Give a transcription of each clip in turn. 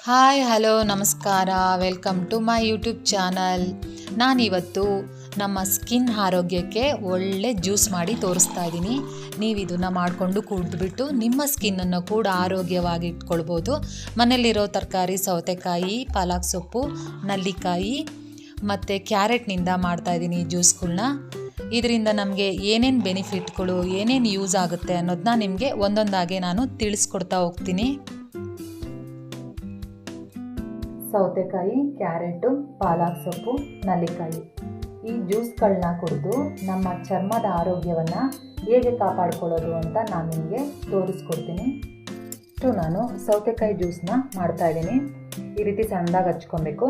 Hi hello ನಮಸ್ಕಾರ, welcome to my YouTube channel. ನಾನಿವತ್ತು ನಮ್ಮ ಸ್ಕಿನ್ ಆರೋಗ್ಯಕ್ಕೆ ಒಳ್ಳೆ ಜ್ಯೂಸ್ ಮಾಡಿ ತೋರಿಸ್ತಾ ಇದ್ದೀನಿ. ನೀವು ಇದನ್ನು ಮಾಡಿಕೊಂಡು ಕುಡಿದ್ಬಿಟ್ಟು ನಿಮ್ಮ ಸ್ಕಿನ್ನನ್ನು ಕೂಡ ಆರೋಗ್ಯವಾಗಿ ಇಟ್ಕೊಳ್ಬೋದು. ಮನೆಯಲ್ಲಿರೋ ತರಕಾರಿ ಸೌತೆಕಾಯಿ, ಪಾಲಕ್ ಸೊಪ್ಪು, ನಲ್ಲಿಕಾಯಿ ಮತ್ತು ಕ್ಯಾರೆಟ್ನಿಂದ ಮಾಡ್ತಾಯಿದ್ದೀನಿ ಜ್ಯೂಸ್ಗಳನ್ನ. ಇದರಿಂದ ನಮಗೆ ಏನೇನು ಬೆನಿಫಿಟ್ಗಳು, ಏನೇನು ಯೂಸ್ ಆಗುತ್ತೆ ಅನ್ನೋದನ್ನ ನಿಮಗೆ ಒಂದೊಂದಾಗಿ ನಾನು ತಿಳಿಸ್ಕೊಡ್ತಾ ಹೋಗ್ತೀನಿ. ಸೌತೆಕಾಯಿ, ಕ್ಯಾರೆಟು, ಪಾಲಕ್ ಸೊಪ್ಪು, ನಲ್ಲಿಕಾಯಿ ಈ ಜ್ಯೂಸ್ಗಳನ್ನ ಕುಡಿದು ನಮ್ಮ ಚರ್ಮದ ಆರೋಗ್ಯವನ್ನು ಹೇಗೆ ಕಾಪಾಡ್ಕೊಳ್ಳೋದು ಅಂತ ನಾನು ನಿಮಗೆ ತೋರಿಸ್ಕೊಡ್ತೀನಿ. ನಾನು ಸೌತೆಕಾಯಿ ಜ್ಯೂಸನ್ನ ಮಾಡ್ತಾಯಿದ್ದೀನಿ. ಈ ರೀತಿ ಸಣ್ಣದಾಗಿ ಹಚ್ಕೊಬೇಕು.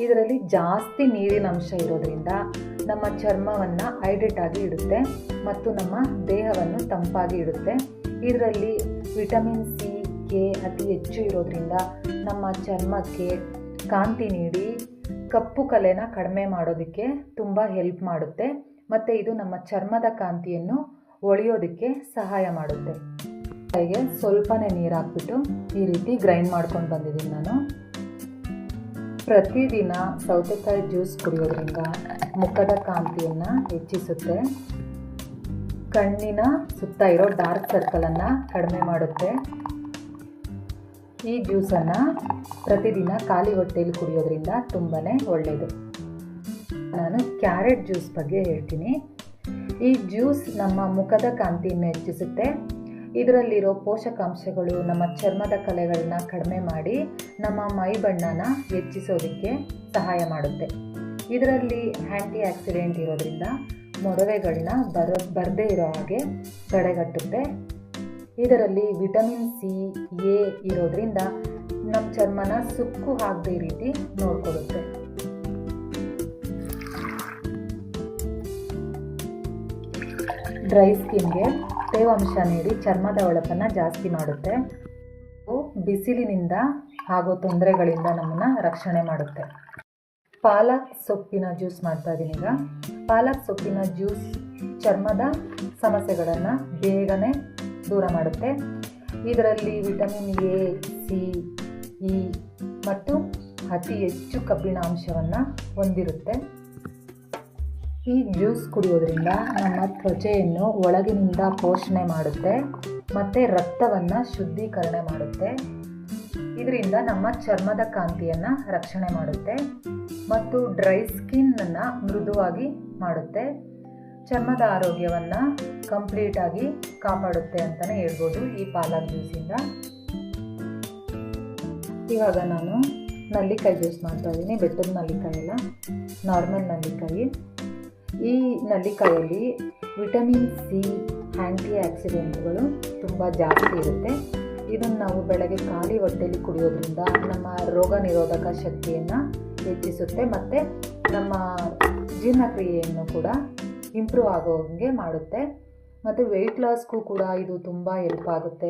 ಇದರಲ್ಲಿ ಜಾಸ್ತಿ ನೀರಿನ ಅಂಶ ಇರೋದ್ರಿಂದ ನಮ್ಮ ಚರ್ಮವನ್ನು ಹೈಡ್ರೇಟ್ ಆಗಿ ಇಡುತ್ತೆ ಮತ್ತು ನಮ್ಮ ದೇಹವನ್ನು ತಂಪಾಗಿ ಇಡುತ್ತೆ. ಇದರಲ್ಲಿ ವಿಟಮಿನ್ ಸಿ, ಕೆ ಅತಿ ಹೆಚ್ಚು ಇರೋದ್ರಿಂದ ನಮ್ಮ ಚರ್ಮಕ್ಕೆ ಕಾಂತಿ ನೀಡಿ ಕಪ್ಪು ಕಲೆನ ಕಡಿಮೆ ಮಾಡೋದಕ್ಕೆ ತುಂಬ ಹೆಲ್ಪ್ ಮಾಡುತ್ತೆ ಮತ್ತು ಇದು ನಮ್ಮ ಚರ್ಮದ ಕಾಂತಿಯನ್ನು ಒಳೆಯೋದಕ್ಕೆ ಸಹಾಯ ಮಾಡುತ್ತೆ. ಕೈಗೆ ಸ್ವಲ್ಪನೇ ನೀರು ಹಾಕ್ಬಿಟ್ಟು ಈ ರೀತಿ ಗ್ರೈಂಡ್ ಮಾಡ್ಕೊಂಡು ಬಂದಿದ್ದೀನಿ ನಾನು. ಪ್ರತಿದಿನ ಸೌತೆಕಾಯಿ ಜ್ಯೂಸ್ ಕುಡಿಯೋದ್ರಿಂದ ಮುಖದ ಕಾಂತಿಯನ್ನು ಹೆಚ್ಚಿಸುತ್ತೆ, ಕಣ್ಣಿನ ಸುತ್ತ ಇರೋ ಡಾರ್ಕ್ ಸರ್ಕಲನ್ನು ಕಡಿಮೆ ಮಾಡುತ್ತೆ. ಈ ಜ್ಯೂಸನ್ನು ಪ್ರತಿದಿನ ಖಾಲಿ ಹೊಟ್ಟೆಯಲ್ಲಿ ಕುಡಿಯೋದ್ರಿಂದ ತುಂಬಾ ಒಳ್ಳೆಯದು. ನಾನು ಕ್ಯಾರೆಟ್ ಜ್ಯೂಸ್ ಬಗ್ಗೆ ಹೇಳ್ತೀನಿ. ಈ ಜ್ಯೂಸ್ ನಮ್ಮ ಮುಖದ ಕಾಂತಿಯನ್ನು ಹೆಚ್ಚಿಸುತ್ತೆ. ಇದರಲ್ಲಿರೋ ಪೋಷಕಾಂಶಗಳು ನಮ್ಮ ಚರ್ಮದ ಕಲೆಗಳನ್ನ ಕಡಿಮೆ ಮಾಡಿ ನಮ್ಮ ಮೈ ಬಣ್ಣನ ಹೆಚ್ಚಿಸೋದಕ್ಕೆ ಸಹಾಯ ಮಾಡುತ್ತೆ. ಇದರಲ್ಲಿ ಆ್ಯಂಟಿ ಆಕ್ಸಿಡೆಂಟ್ ಇರೋದ್ರಿಂದ ಮೊಡವೆಗಳನ್ನ ಬರದೇ ಇರೋ ಹಾಗೆ ತಡೆಗಟ್ಟುತ್ತೆ. ಇದರಲ್ಲಿ ವಿಟಮಿನ್ ಸಿ, ಎ ಇರೋದ್ರಿಂದ ನಮ್ಮ ಚರ್ಮನ ಸುಕ್ಕು ಆಗದೆ ರೀತಿ ನೋಡ್ಕೊಳ್ಳುತ್ತೆ. ಡ್ರೈ ಸ್ಕಿನ್ಗೆ ತೇವಾಂಶ ನೀಡಿ ಚರ್ಮದ ಹೊಳಪನ್ನು ಜಾಸ್ತಿ ಮಾಡುತ್ತೆ. ಬಿಸಿಲಿನಿಂದ ಆಗೋ ತೊಂದರೆಗಳಿಂದ ನಮ್ಮನ್ನು ರಕ್ಷಣೆ ಮಾಡುತ್ತೆ. ಪಾಲಕ್ ಸೊಪ್ಪಿನ ಜ್ಯೂಸ್ ಮಾಡ್ತಾ ಇದ್ದೀನಿ ಈಗ. ಪಾಲಕ್ ಸೊಪ್ಪಿನ ಜ್ಯೂಸ್ ಚರ್ಮದ ಸಮಸ್ಯೆಗಳನ್ನು ಬೇಗನೆ ದೂರ ಮಾಡುತ್ತೆ. ಇದರಲ್ಲಿ ವಿಟಮಿನ್ ಎ, ಸಿ, ಇ ಮತ್ತು ಅತಿ ಹೆಚ್ಚು ಕಬ್ಬಿಣ ಅಂಶವನ್ನು ಹೊಂದಿರುತ್ತೆ. ಈ ಜ್ಯೂಸ್ ಕುಡಿಯೋದ್ರಿಂದ ನಮ್ಮ ತ್ವಚೆಯನ್ನು ಒಳಗಿನಿಂದ ಪೋಷಣೆ ಮಾಡುತ್ತೆ ಮತ್ತು ರಕ್ತವನ್ನು ಶುದ್ಧೀಕರಣ ಮಾಡುತ್ತೆ. ಇದರಿಂದ ನಮ್ಮ ಚರ್ಮದ ಕಾಂತಿಯನ್ನು ರಕ್ಷಣೆ ಮಾಡುತ್ತೆ ಮತ್ತು ಡ್ರೈ ಸ್ಕಿನ್ನನ್ನು ಮೃದುವಾಗಿ ಮಾಡುತ್ತೆ. ಚರ್ಮದ ಆರೋಗ್ಯವನ್ನು ಕಂಪ್ಲೀಟಾಗಿ ಕಾಪಾಡುತ್ತೆ ಅಂತಲೇ ಹೇಳ್ಬೋದು ಈ ಪಾಲಕ್ ಜ್ಯೂಸಿಂದ. ಇವಾಗ ನಾನು ನಲ್ಲಿಕಾಯಿ ಜ್ಯೂಸ್ ಮಾಡ್ತಾಯಿದ್ದೀನಿ. ಬೆಟ್ಟದ ನಲ್ಲಿಕಾಯಿ ಅಲ್ಲ, ನಾರ್ಮಲ್ ನಲ್ಲಿಕಾಯಿ. ಈ ನಲ್ಲಿಕಾಯಲ್ಲಿ ವಿಟಮಿನ್ ಸಿ, ಆ್ಯಂಟಿ ಆಕ್ಸಿಡೆಂಟ್ಗಳು ತುಂಬ ಜಾಸ್ತಿ ಇರುತ್ತೆ. ಇದನ್ನು ನಾವು ಬೆಳಗ್ಗೆ ಖಾಲಿ ಹೊಟ್ಟೆಯಲ್ಲಿ ಕುಡಿಯೋದ್ರಿಂದ ನಮ್ಮ ರೋಗ ನಿರೋಧಕ ಶಕ್ತಿಯನ್ನು ಹೆಚ್ಚಿಸುತ್ತೆ ಮತ್ತು ನಮ್ಮ ಜೀರ್ಣಕ್ರಿಯೆಯನ್ನು ಕೂಡ ಇಂಪ್ರೂವ್ ಆಗೋಂಗೆ ಮಾಡುತ್ತೆ ಮತ್ತು ವೆಯ್ಟ್ ಲಾಸ್ಗೂ ಕೂಡ ಇದು ತುಂಬ ಹೆಲ್ಪ್ ಆಗುತ್ತೆ.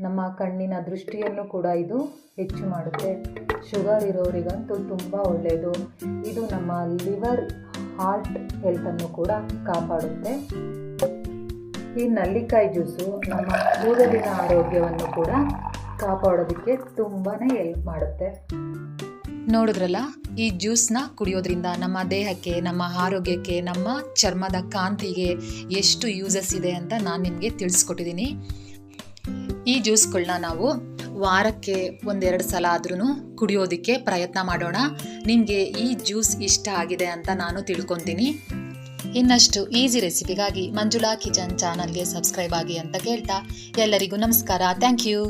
ನಮ್ಮ ಕಣ್ಣಿನ ದೃಷ್ಟಿಯನ್ನು ಕೂಡ ಇದು ಹೆಚ್ಚು ಮಾಡುತ್ತೆ. ಶುಗರ್ ಇರೋರಿಗಂತೂ ತುಂಬ ಒಳ್ಳೆಯದು. ಇದು ನಮ್ಮ ಲಿವರ್, ಹಾರ್ಟ್ ಹೆಲ್ತನ್ನು ಕೂಡ ಕಾಪಾಡುತ್ತೆ. ಈ ನಲ್ಲಿಕಾಯಿ ಜ್ಯೂಸು ನಮ್ಮ ಕೂದಲಿನ ಆರೋಗ್ಯವನ್ನು ಕೂಡ ಕಾಪಾಡೋದಕ್ಕೆ ತುಂಬಾ ಹೆಲ್ಪ್ ಮಾಡುತ್ತೆ. ನೋಡಿದ್ರಲ್ಲ, ಈ ಜ್ಯೂಸ್ನ ಕುಡಿಯೋದ್ರಿಂದ ನಮ್ಮ ದೇಹಕ್ಕೆ, ನಮ್ಮ ಆರೋಗ್ಯಕ್ಕೆ, ನಮ್ಮ ಚರ್ಮದ ಕಾಂತಿಗೆ ಎಷ್ಟು ಯೂಸಸ್ ಇದೆ ಅಂತ ನಾನು ನಿಮಗೆ ತಿಳಿಸ್ಕೊಟ್ಟಿದ್ದೀನಿ. ಈ ಜ್ಯೂಸ್ಗಳನ್ನ ನಾವು ವಾರಕ್ಕೆ 1-2 ಸಲ ಆದ್ರೂ ಕುಡಿಯೋದಕ್ಕೆ ಪ್ರಯತ್ನ ಮಾಡೋಣ. ನಿಮಗೆ ಈ ಜ್ಯೂಸ್ ಇಷ್ಟ ಆಗಿದೆ ಅಂತ ನಾನು ತಿಳ್ಕೊತೀನಿ. ಇನ್ನಷ್ಟು ಈಸಿ ರೆಸಿಪಿಗಾಗಿ ಮಂಜುಳಾ ಕಿಚನ್ ಚಾನಲ್ಗೆ ಸಬ್ಸ್ಕ್ರೈಬ್ ಆಗಿ ಅಂತ ಕೇಳ್ತಾ ಎಲ್ಲರಿಗೂ ನಮಸ್ಕಾರ. Thank you.